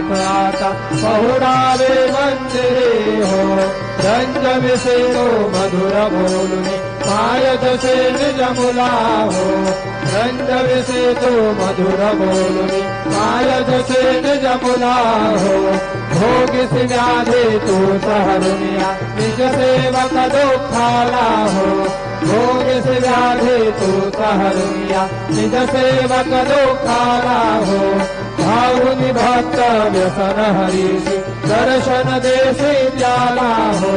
साईनाथ आता पहुडावे मंदिरे हो रंग विसेरो मधुर बोलुनी माय जसे निज मुला हो रंग विसेतो मधुर बोलुनी माय जसे निज मुला हो भोगिस व्याधे तू सहरुनिया निज सेवक दुःखाला हो भोगिस व्याधे तू सहरुनिया निज सेवक दुःखाला हो भावुनि भक्त व्यसन हरीसी दर्शन देसी त्याला हो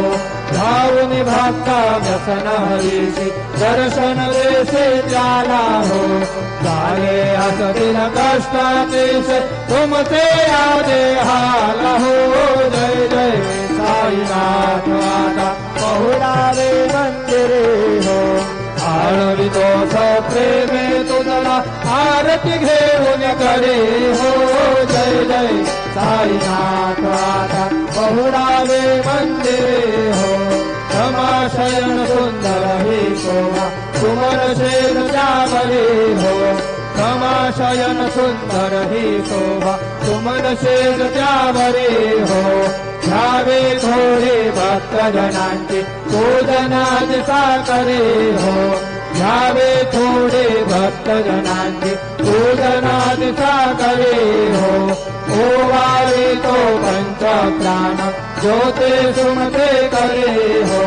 भावुनि भक्त व्यसन हरीसी दर्शन देसी त्याला हो चाले असतील कष्ट देश तुमचे आदे हाला हो जय जय साईनाथ आता पहुडावे मंदिरे हो आळवितो प्रेमे तुझला आरती घेऊन करे हो जय जय साईनाथ आता पहुडावे मंदिरे हो क्षमाशयन सुंदर ही शोभा सुमन शेर जावरे हो क्षमाशयन सुंदर ही शोभा सुमन शेर जावरे हो घ्यावे थोडे भक्तजनांचे पूजनाचे साकरे हो घ्यावे थोडे भक्तजनांचे पूजनाचे साकरे हो ओवाळे तो पंचप्राण ज्योते सुमते करे हो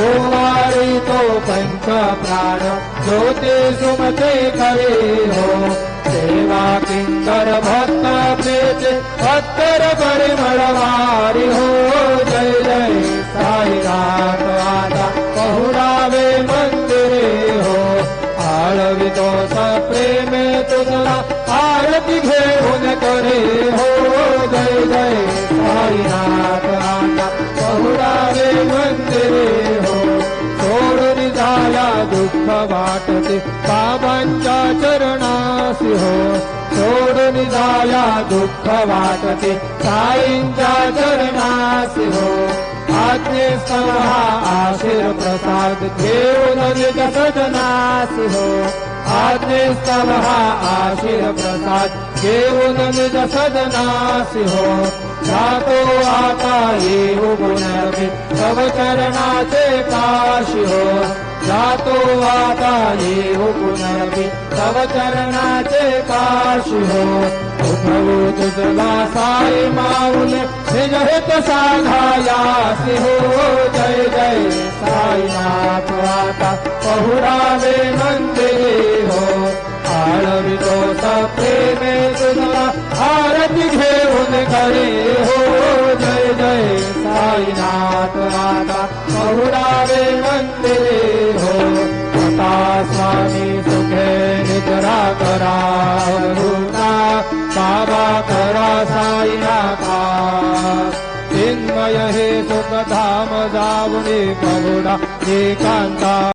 ओवाळे तो पंचप्राण ज्योते सुमते करे हो सेवा किंकर भक्त प्रेते भक्तर परिमळवारी हो जय जय साईनाथ आता पहुडावे मंदिरे हो आळवितो प्रेमे तुझला आरती घेऊन करे हो जय जय साईनाथ आता पहुडावे मंदिरे हो सोडून झाला दुःख वाटते बाबांच्या चरणासी हो सोडून झाला दुःख वाटते साईंच्या चरणासी हो आज्ञेस्तव हा आशीर प्रसाद घेऊन निज सदनासी हो आज्ञेस्तव हा आशीर प्रसाद घेऊन निज सदनासी हो जातो आता येऊ गुणवे तव चरणाचे काशी हो जातो आता येऊ गुणवे तव चरणाचे काशी हो उठवू तुझला साई माऊले निज हित साधायासी हो जय जय साईनाथ आता पहुडावे मंदिरे हो आळवितो प्रेमे तुझला आरती घेऊन करे हो जय जय साईनाथ आता पहुडावे मंदिरे हो आता स्वामी सुखे निजरा करा बाबा करा साईनाथा चिन्मय हे सुखधाम जावणे पहुडा एकांता